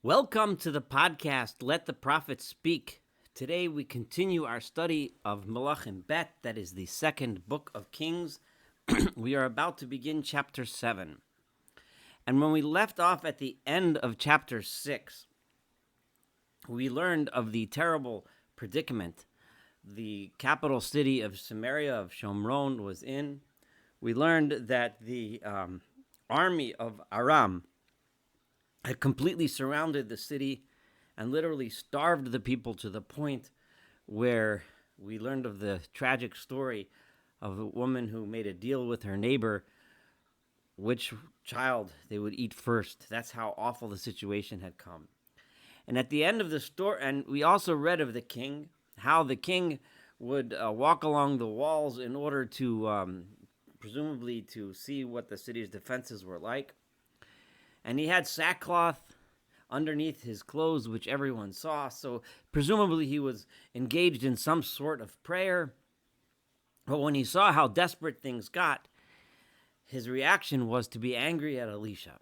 Welcome to the podcast, Let the Prophets Speak. Today we continue our study of Melachim Bet, that is the second book of Kings. We are about to begin chapter 7. And when we left off at the end of chapter 6, we learned of the terrible predicament the capital city of Samaria, of Shomron, was in. We learned that the army of Aram had completely surrounded the city and literally starved the people to the point where we learned of the tragic story of a woman who made a deal with her neighbor which child they would eat first. That's how awful the situation had come. And at the end of the story, and we also read of the king, how the king would walk along the walls in order to presumably to see what the city's defenses were like. And he had sackcloth underneath his clothes, which everyone saw. So presumably he was engaged in some sort of prayer. But when he saw how desperate things got, his reaction was to be angry at Elisha.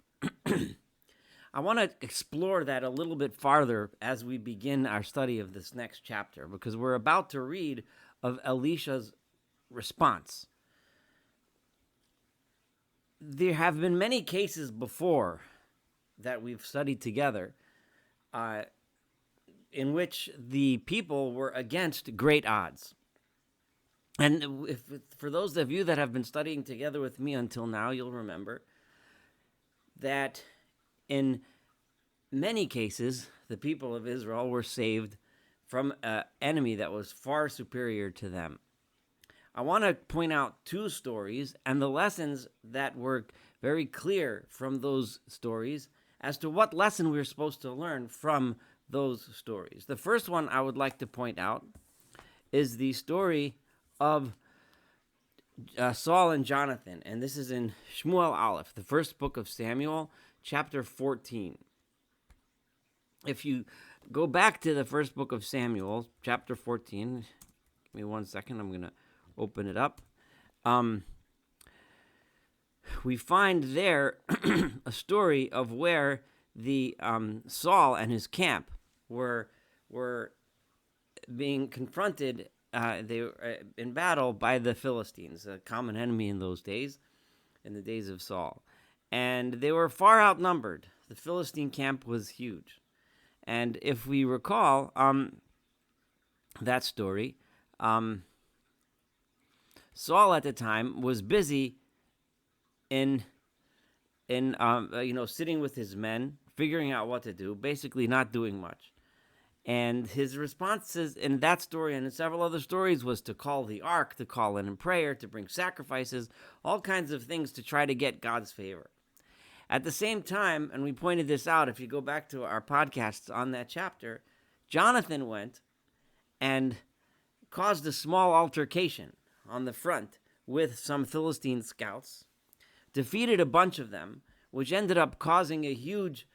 I want to explore that a little bit farther as we begin our study of this next chapter, because we're about to read of Elisha's response. There have been many cases before that we've studied together in which the people were against great odds. And for those of you that have been studying together with me until now, you'll remember that in many cases, the people of Israel were saved from an enemy that was far superior to them. I want to point out two stories and the lessons that were very clear from those stories as to what lesson we're supposed to learn from those stories. The first one I would like to point out is the story of Saul and Jonathan, and this is in Shmuel Aleph, the first book of Samuel, chapter 14. If you go back to the first book of Samuel, chapter 14, give me 1 second, I'm going to open it up. We find there a story of where the Saul and his camp were being confronted. They were in battle by the Philistines, a common enemy in those days, in the days of Saul. And they were far outnumbered. The Philistine camp was huge. And if we recall that story, Saul at the time was busy in sitting with his men, figuring out what to do, basically not doing much. And his responses in that story and in several other stories was to call the ark, to call in prayer, to bring sacrifices, all kinds of things to try to get God's favor. At the same time, and we pointed this out if you go back to our podcasts on that chapter, Jonathan went and caused a small altercation on the front with some Philistine scouts, defeated a bunch of them, which ended up causing a huge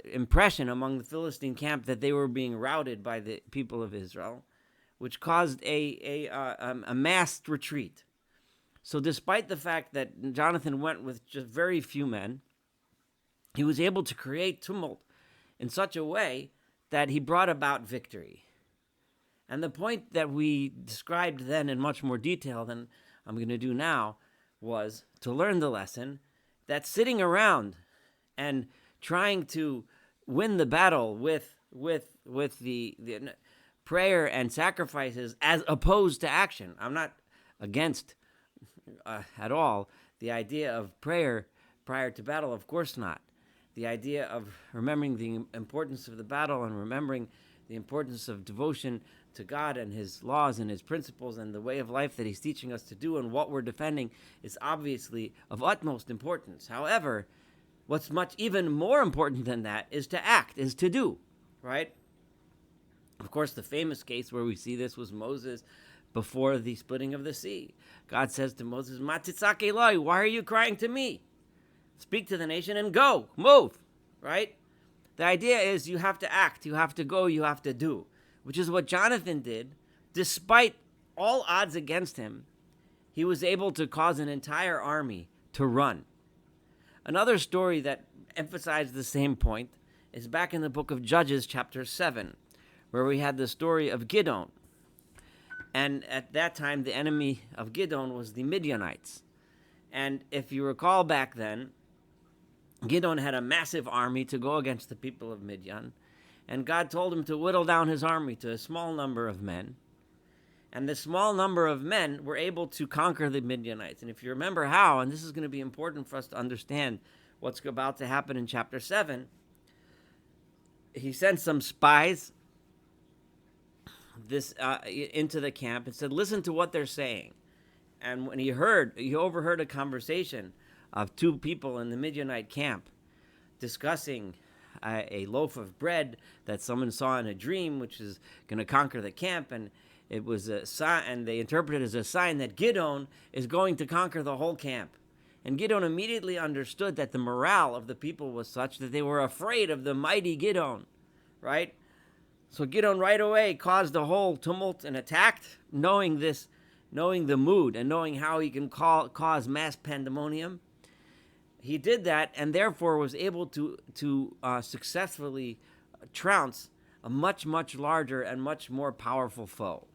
impression among the Philistine camp that they were being routed by the people of Israel, which caused a massed retreat. So despite the fact that Jonathan went with just very few men, he was able to create tumult in such a way that he brought about victory. And the point that we described then in much more detail than I'm going to do now was to learn the lesson that sitting around and trying to win the battle with the prayer and sacrifices as opposed to action. I'm not against at all the idea of prayer prior to battle, of course not. The idea of remembering the importance of the battle and remembering the importance of devotion to God and his laws and his principles and the way of life that he's teaching us to do and what we're defending is obviously of utmost importance. However, what's much even more important than that is to act, is to do, right? Of course, the famous case where we see this was Moses before the splitting of the sea. God says to Moses, "Ma titzak Eloi, why are you crying to me? Speak to the nation and go, move," right? The idea is you have to act, you have to go, you have to do, which is what Jonathan did. Despite all odds against him, he was able to cause an entire army to run. Another story that emphasize the same point is back in the book of Judges, chapter 7, where we had the story of Gideon. And at that time, the enemy of Gideon was the Midianites. And if you recall back then, Gideon had a massive army to go against the people of Midian. And God told him to whittle down his army to a small number of men. And the small number of men were able to conquer the Midianites. And if you remember how, and this is going to be important for us to understand what's about to happen in chapter 7, he sent some spies into the camp and said, listen to what they're saying. And when he overheard a conversation of two people in the Midianite camp discussing a loaf of bread that someone saw in a dream, which is going to conquer the camp, and it was a sign, and they interpreted it as a sign that Gideon is going to conquer the whole camp. And Gideon immediately understood that the morale of the people was such that they were afraid of the mighty Gideon, right? So Gideon right away caused a whole tumult and attacked, knowing the mood and knowing how he can cause mass pandemonium. He did that and therefore was able to successfully trounce a much, much larger and much more powerful foe.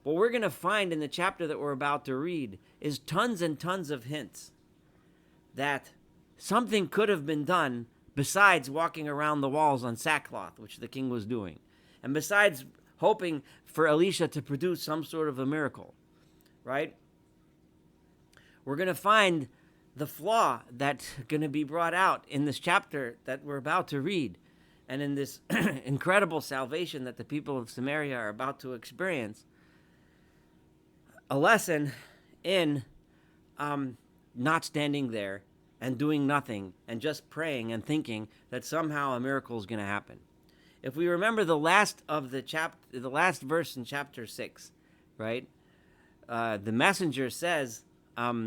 What we're going to find in the chapter that we're about to read is tons and tons of hints that something could have been done besides walking around the walls on sackcloth, which the king was doing, and besides hoping for Elisha to produce some sort of a miracle, right? We're going to find the flaw that's going to be brought out in this chapter that we're about to read, and in this incredible salvation that the people of Samaria are about to experience. A lesson in not standing there and doing nothing and just praying and thinking that somehow a miracle is going to happen. If we remember the last verse in chapter 6, right? The messenger says to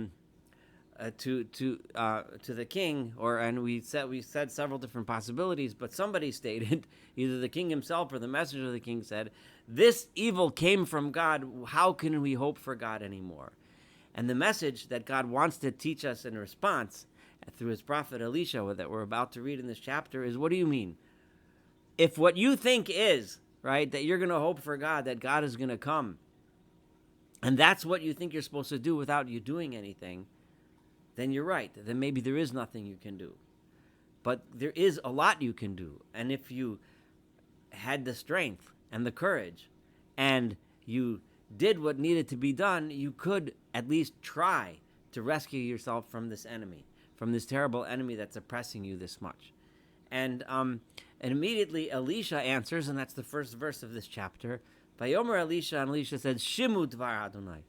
the king, and we said several different possibilities, but somebody stated, either the king himself or the messenger of the king said, "This evil came from God. How can we hope for God anymore?" And the message that God wants to teach us in response through his prophet Elisha that we're about to read in this chapter is, what do you mean? If what you think is, right, that you're going to hope for God, that God is going to come, and that's what you think you're supposed to do without you doing anything, then you're right. Then maybe there is nothing you can do. But there is a lot you can do. And if you had the strength and the courage and you did what needed to be done, you could at least try to rescue yourself from this enemy, from this terrible enemy that's oppressing you this much. And immediately Elisha answers, and that's the first verse of this chapter. Vayomer Elisha, and Elisha said, Shimu dvar Adonai.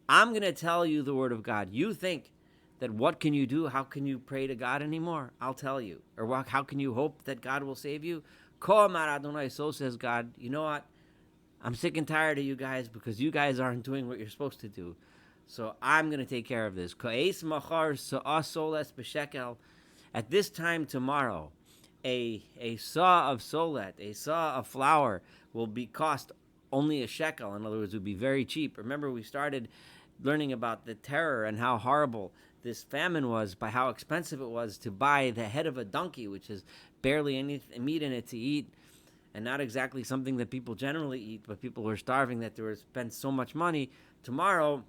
I'm going to tell you the word of God. You think that what can you do? How can you pray to God anymore? I'll tell you. Or how can you hope that God will save you? Ko amar Adonai, so says God. You know what? I'm sick and tired of you guys because you guys aren't doing what you're supposed to do. So I'm going to take care of this. Ka'es machar soles b'shekel. At this time tomorrow, a saw of solet, a saw of flour, will be cost only a shekel. In other words, it would be very cheap. Remember, we started learning about the terror and how horrible this famine was, by how expensive it was to buy the head of a donkey, which is barely any meat in it to eat, and not exactly something that people generally eat, but people were starving that they were spent so much money. Tomorrow,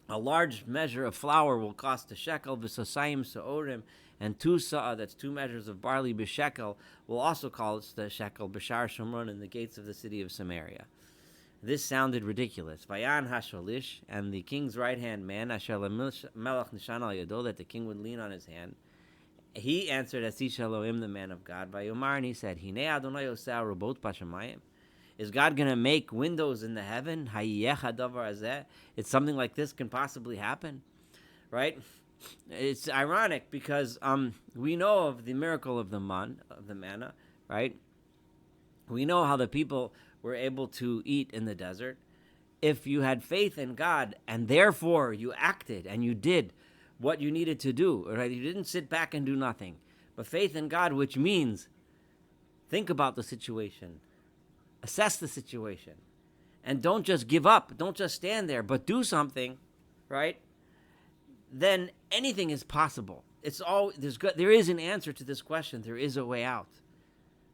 a large measure of flour will cost a shekel, v'sosayim sa'orim, and 2 sa'ah, that's 2 measures of barley, b'shekel, will also cost the shekel, b'shar Shomron, in the gates of the city of Samaria. This sounded ridiculous. Vayan hasholish, and the king's right-hand man, asher melech nishan al yado, that the king would lean on his hand. He answered, Asish Elohim, the man of God, Vayomar, and he said, Hine Adonai oseh robot bashamayim. Is God going to make windows in the heaven? Hayiyech hadavar hazeh. It's something like this can possibly happen, right? It's ironic because we know of the miracle of the manna, right? We know how the people were able to eat in the desert. If you had faith in God and therefore you acted and you did what you needed to do, right? You didn't sit back and do nothing, but faith in God, which means think about the situation, assess the situation, and don't just give up, don't just stand there, but do something, right? Then anything is possible. there is an answer to this question. There is a way out,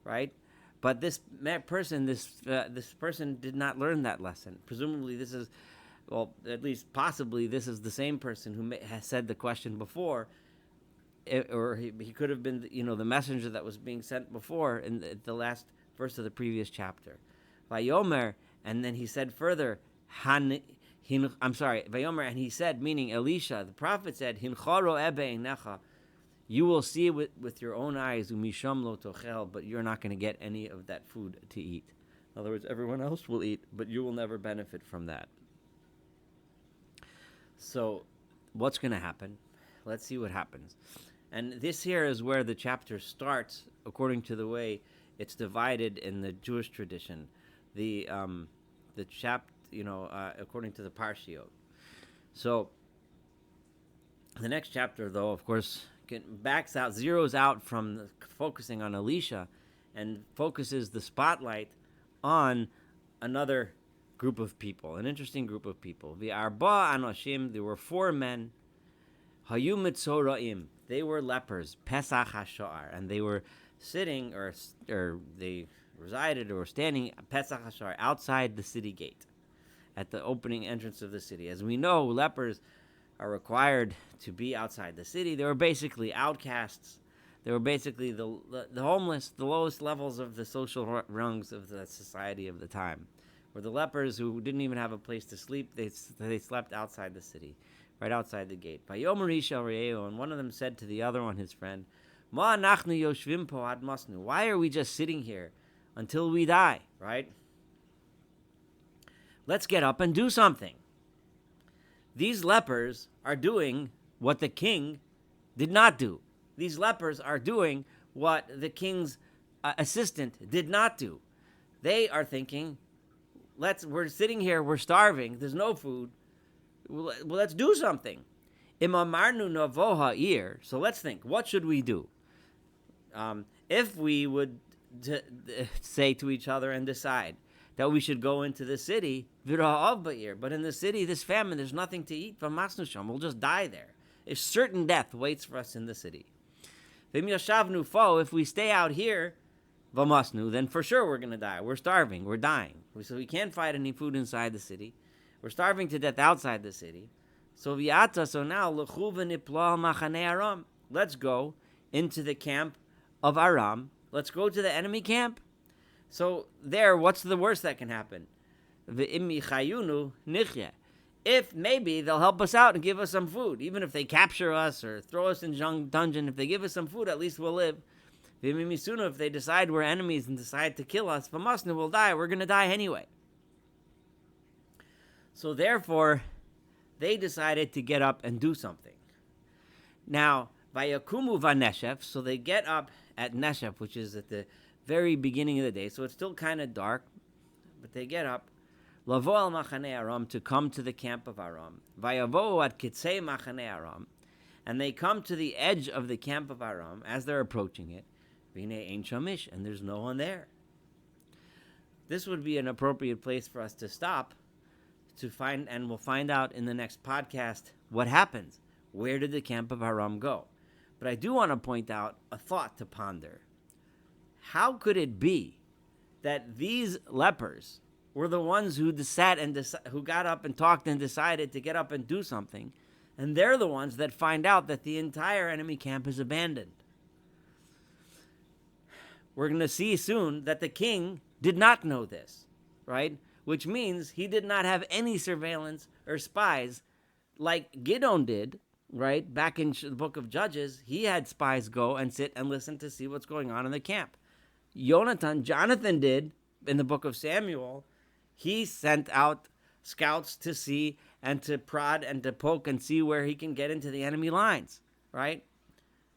right? But this person did not learn that lesson. Presumably, this is, well, at least possibly, this is the same person who has said the question before, or he could have been, the messenger that was being sent before in the last verse of the previous chapter. Vayomer, and then he said further, Vayomer, and he said, meaning Elisha, the prophet said, Hincharo ebe einecha, you will see it with your own eyes, umisham lo tochel, but you're not going to get any of that food to eat. In other words, everyone else will eat, but you will never benefit from that. So, what's going to happen? Let's see what happens. And this here is where the chapter starts, according to the way it's divided in the Jewish tradition. According to the Parshiot. So, the next chapter, though, of course, zeroes out from focusing on Elisha and focuses the spotlight on another group of people, an interesting group of people. V'arba anoshim, there were 4 men. Hayu mitzoraim, they were lepers. Pesach hashar, and they were sitting, or they resided or were standing Pesach hashar outside the city gate, at the opening entrance of the city. As we know, lepers are required to be outside the city. They were basically outcasts. They were basically the homeless, the lowest levels of the social rungs of the society of the time. Were the lepers who didn't even have a place to sleep. They slept outside the city, right outside the gate. Vayomer ish el re'ehu, and one of them said to the other one, his friend, Ma anachnu yoshvim po ad masnu. Why are we just sitting here until we die, right? Let's get up and do something. These lepers are doing what the king did not do. These lepers are doing what the king's assistant did not do. They are thinking, we're sitting here, we're starving, there's no food. Well, let's do something. Imamarnu navoha ir. So let's think, what should we do? If we would say to each other and decide that we should go into the city, but in the city, this famine, there's nothing to eat. We'll just die there. A certain death waits for us in the city. If we stay out here, then for sure we're going to die. We're starving. We're dying. So we can't find any food inside the city. We're starving to death outside the city. So now, let's go into the camp of Aram. Let's go to the enemy camp. So there, what's the worst that can happen? If maybe they'll help us out and give us some food. Even if they capture us or throw us in dungeon, if they give us some food, at least we'll live. If they decide we're enemies and decide to kill us, we'll die. We're going to die anyway. So therefore, they decided to get up and do something. Now, Vayakumu vaneshef, so they get up at Neshef, which is at the very beginning of the day, so it's still kind of dark, but they get up. Lavo al machane Aram, to come to the camp of Aram. Vayavo at kitzei machane Aram, and they come to the edge of the camp of Aram as they're approaching it. Vine ein shamish, and there's no one there. This would be an appropriate place for us to stop to find, and we'll find out in the next podcast what happens. Where did the camp of Aram go? But I do want to point out a thought to ponder. How could it be that these lepers were the ones who who got up and talked and decided to get up and do something, and they're the ones that find out that the entire enemy camp is abandoned? We're going to see soon that the king did not know this, right? Which means he did not have any surveillance or spies like Gideon did, right? Back in the book of Judges, he had spies go and sit and listen to see what's going on in the camp. Jonathan did in the book of Samuel. He sent out scouts to see and to prod and to poke and see where he can get into the enemy lines, right?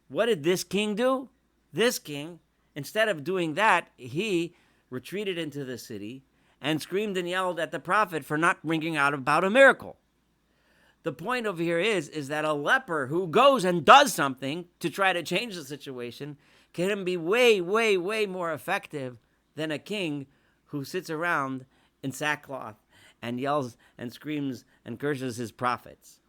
What did this king do? This king, instead of doing that, he retreated into the city and screamed and yelled at the prophet for not bringing out about a miracle. The point over here is that a leper who goes and does something to try to change the situation can be way, way, way more effective than a king who sits around in sackcloth and yells and screams and curses his prophets.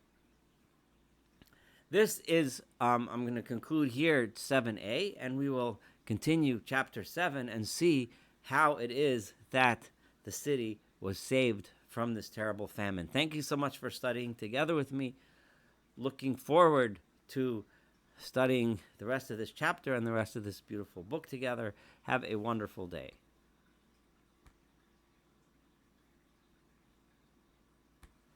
this is, I'm going to conclude here 7a, and we will continue chapter 7 and see how it is that the city was saved from this terrible famine. Thank you so much for studying together with me. Looking forward to studying the rest of this chapter and the rest of this beautiful book together. Have a wonderful day.